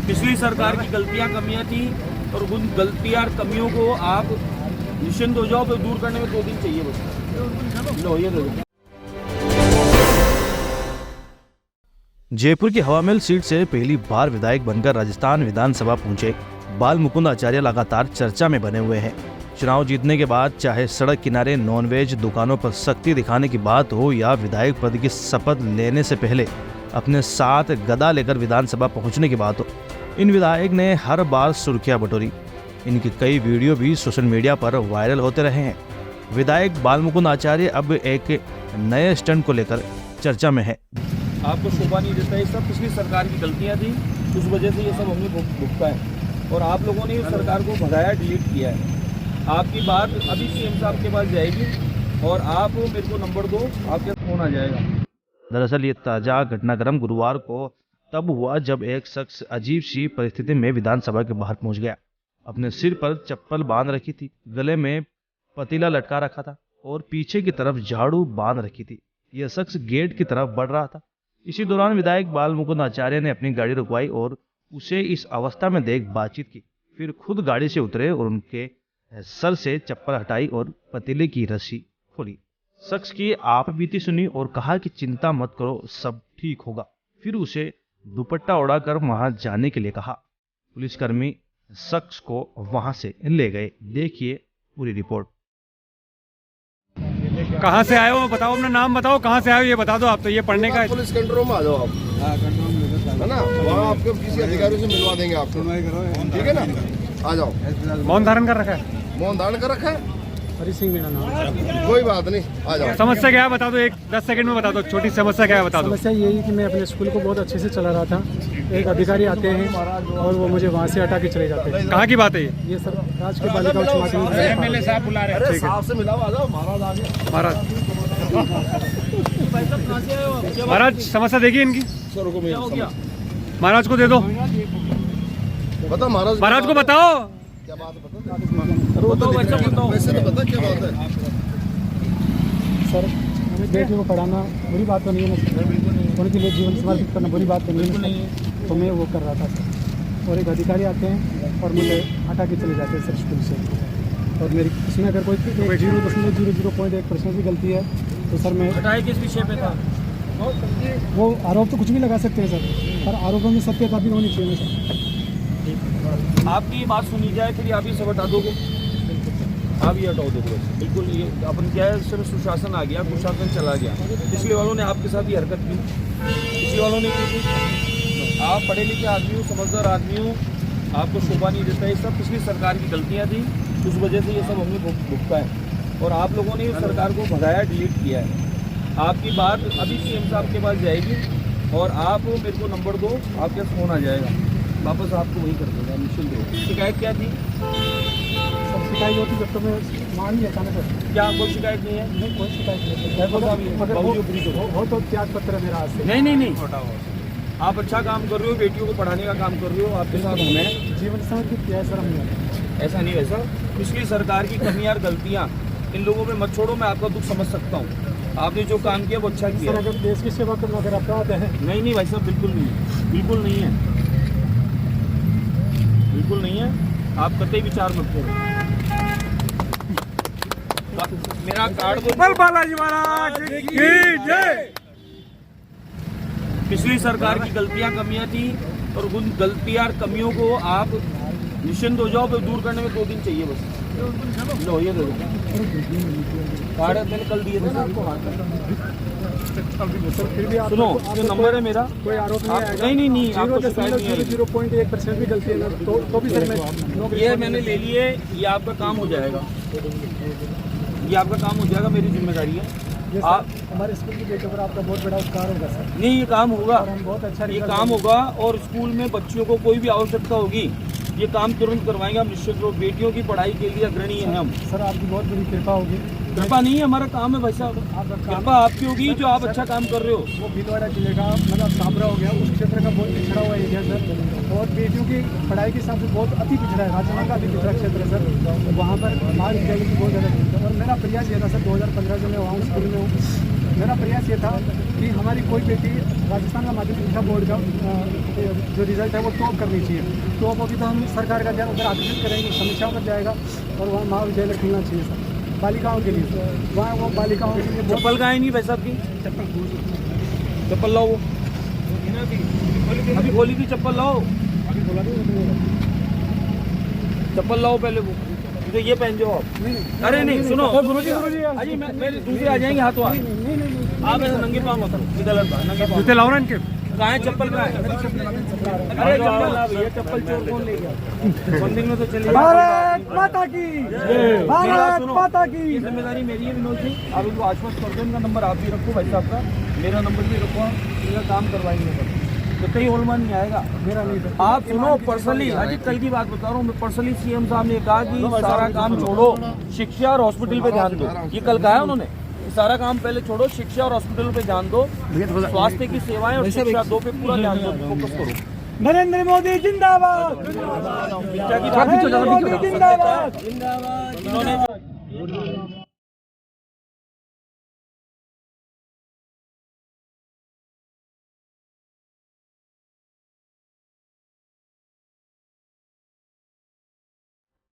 पिछली सरकार की गलतियां कमियां थी और उन गलतियां और कमियों को आप निश्चिंत हो जाओ, तो दूर करने में 2 दिन चाहिए बस। लो ये दो। जयपुर की हवामहल सीट से पहली बार विधायक बनकर राजस्थान विधानसभा पहुंचे बाल मुकुंद आचार्य लगातार चर्चा में बने हुए हैं। चुनाव जीतने के बाद चाहे सड़क किनारे नॉनवेज दुकानों पर सख्ती दिखाने की बात हो या विधायक पद की शपथ लेने से पहले अपने साथ गदा लेकर विधानसभा पहुंचने की बात हो, इन विधायक ने हर बार सुर्खियां बटोरी। इनके कई वीडियो भी सोशल मीडिया पर वायरल होते रहे हैं। विधायक बाल मुकुंद आचार्य अब एक नए स्टंट को लेकर चर्चा में है। आपको शोभा नहीं देता, ये सब पिछली सरकार की गलतियां थी, उस वजह से ये सब हमने भुगता है और आप लोगों ने इस सरकार को भगाया, डिलीट किया है। आपकी बात अभी सीएम साहब के पास जाएगी और आप मेरे को नंबर दो, आपके फोन आ जाएगा। दरअसल ये ताजा घटनाक्रम गुरुवार को तब हुआ जब एक शख्स अजीब सी परिस्थिति में विधानसभा के बाहर पहुंच गया। अपने सिर पर चप्पल बांध रखी थी, गले में पतीला लटका रखा था और पीछे की तरफ झाड़ू बांध रखी थी। यह शख्स गेट की तरफ बढ़ रहा था। इसी दौरान विधायक बाल मुकुंद आचार्य ने अपनी गाड़ी रुकवाई और उसे इस अवस्था में देख बातचीत की। फिर खुद गाड़ी से उतरे और उनके सर से चप्पल हटाई और पतीले की रस्सी खोली। शख्स की आप बीती सुनी और कहा कि चिंता मत करो, सब ठीक होगा। फिर उसे दुपट्टा उड़ाकर वहां जाने के लिए कहा। पुलिसकर्मी शख्स को वहां से ले गए। देखिए पूरी रिपोर्ट। कहाँ से आए हो बताओ, अपना नाम बताओ, कहाँ से आए हो ये बता दो। आप तो ये पढ़ने का पुलिस कंट्रोल में आ जाओ आप, है ना, वहाँ आपके किसी अधिकारी से मिलवा देंगे आपको, ठीक है ना, आ जाओ। मौन धारण कर रखा है? मौन धारण कर रखा है, हरी सिंह मेरा नाम है। कोई बात नहीं, आ जाओ। समस्या क्या है बता दो, एक 10 सेकंड में बता दो, छोटी समस्या क्या है बता दो। समस्या यही कि मैं अपने स्कूल को बहुत अच्छे से चला रहा था, एक अधिकारी आते हैं और वो मुझे वहाँ से हटा के चले जाते हैं। कहाँ की बात है ये सर राजकीय बालिका उच्च माध्यमिक एमएलए साहब बुला रहे हैं। साहब से मिलाओ, आ जाओ। महाराज आ गए। महाराज समस्या देखिए इनकी, महाराज को दे दो, बता महाराज, महाराज को बताओ क्या बात है, बताओ वैसे तो बता क्या बात है। सर हमें बेटी को पढ़ाना बुरी बात तो नहीं है ना, उनके लिए जीवन समर्पित करना बुरी बात तो नहीं है, तो मैं वो कर रहा था सर। और एक अधिकारी आते हैं और मुझे हटा के चले जाते हैं सर स्कूल से। और मेरी इसमें अगर कोई 0.0001% भी गलती है तो सर मैं हटाए किस विषय पे था? वो आरोप तो कुछ भी लगा सकते हैं सर, पर आरोपों में सत्यता भी होनी चाहिए सर। आपकी बात सुनी जाए, फिर आप ही सब हटा दोगे, आप ये हटाओ दोगे बिल्कुल। ये अपन क्या है, सिर्फ सुशासन आ गया, कुशासन चला गया। पिछले वालों ने आपके साथ ये हरकत की, पिछले वालों ने की थी। आप पढ़े लिखे आदमी हो, समझदार आदमी हो, आपको शोभा नहीं देता। ये सब पिछली सरकार की गलतियाँ थी, उस वजह से ये सब हमने भुगता है और आप लोगों ने इस सरकार को भगाया, डिलीट किया है। आपकी बात अभी सीएम साहब के पास जाएगी और आप मेरे को नंबर दो, आपके पास फोन आ जाएगा, वापस आपको वही कर देगा, निश्चिंत हो। शिकायत क्या थी? सब शिकायत होती जब तो मैं मान लिया अचानक। क्या कोई शिकायत नहीं है? नहीं कोई शिकायत नहीं, वो तो त्याग पत्र है मेरा आज से। नहीं, आप अच्छा काम कर रहे हो, बेटियों को पढ़ाने का काम कर रहे हो, आपके साथ हमें जीवन समर्पित किया है सर हमने। ऐसा नहीं, वैसा पिछली सरकार की कमियां और गलतियां इन लोगों में मत छोड़ो। मैं आपका दुख समझ सकता हूँ, आपने जो काम किया वो अच्छा किया। सर अगर देश की सेवा करना अगर अपराध है? नहीं भाई साहब, बिल्कुल नहीं, बिल्कुल नहीं है, बिल्कुल नहीं है। आप कतई विचार मत करो। मेरा कार्ड बल बालाजी महाराज की जय। पिछली सरकार की गलतियां कमियां थी और उन गलतियां और कमियों को आप निश्चिंत हो जाओ, तो दूर करने में 2 दिन चाहिए बस। लो ये दो कार्ड मैंने कल दिए थे सर फिर भी आप सुनो, ये नंबर है मेरा, कोई आरोप नहीं आएगा? नहीं, आपको शिकायत नहीं आएगी। 0.01% भी गलती है ना तो भी सर मैं ये मैंने ले लिए, ये आपका काम हो जाएगा, ये आपका काम हो जाएगा, मेरी जिम्मेदारी है। आप हमारे स्कूल की बेटियों पर आपका बहुत बड़ा उपकार होगा सर। नहीं, ये काम होगा, और हम बहुत अच्छा ये काम होगा और स्कूल में बच्चियों को कोई भी आवश्यकता होगी, ये काम तुरंत करवाएंगे हम, निश्चित रूप। बेटियों की पढ़ाई के लिए अग्रणी है हम। सर आपकी बहुत बड़ी कृपा होगी। कृपा नहीं है, हमारा काम है भाई साहब, कृपा आपकी होगी जो आप अच्छा काम कर रहे हो। वो भीलवाड़ा जिले का मतलब साबरा हो गया, उस क्षेत्र का बहुत पिछड़ा हुआ एरिया सर, और बेटियों की पढ़ाई के हिसाब से बहुत अति पिछड़ा है, राजस्थान का अति पिछड़ा क्षेत्र है सर। तो वहाँ पर महाविद्यालय की बहुत ज़्यादा जरूरत है और मेरा प्रयास ये था सर 2015 से मैं वहाँ स्कूल में हूँ, मेरा प्रयास ये था कि हमारी कोई बेटी राजस्थान का माध्यमिक शिक्षा बोर्ड का जो रिजल्ट है वो टॉप करनी चाहिए। टॉप होगी तो हम सरकार का ध्यान उधर आकर्षित करेंगे, समीक्षाओं पर जाएगा और वहाँ महाविद्यालय खुलना चाहिए सर बालिकाओं के लिए। वहाँ वो बालिकाओं के लिए चप्पल कहाँ है नहीं भाई साहब की? चप्पल लाओ, वो अभी खोली थी, चप्पल लाओ, चप्पल लाओ पहले वो, तो ये पहन जाओ आप। अरे नहीं सुनो गुरुजी अजी मेरे दूसरे आ जाएंगे हाथों हाथ, आप ऐसे नंगे पाँव मत रहो, इधर लड़का नंगे पाँव। जूते लाओ ना इनके। कहाँ है चप्पल? कहाँ है? अरे चप्पल भैया, चप्पल चोर कौन ले गया? बंदिंग में तो चलिए। भारत माता की, भारत माता की। ये जिम्मेदारी मेरी है विनोद सिंह, आप इनको आश्वस्त कर दो, इनका नंबर आप भी रखो भाई साहब का, मेरा नंबर भी रखो, मेरा काम करवाएंगे तो कहीं होलमान नहीं आएगा। मेरा नहीं आप सुनो पर्सनली, अजी कल की बात बता रहा हूँ मैं, पर्सनली सीएम साहब ने कहा कि सारा काम छोड़ो, शिक्षा और हॉस्पिटल पे ध्यान दो। ये कल कहा है उन्होंने, सारा काम पहले छोड़ो, शिक्षा और हॉस्पिटल पे ध्यान दो, स्वास्थ्य की सेवाएं और शिक्षा दो पे पूरा ध्यान दो, फोकस करो। नरेंद्र मोदी जिंदाबाद, शिक्षा की बात जिंदाबाद। इन्होंने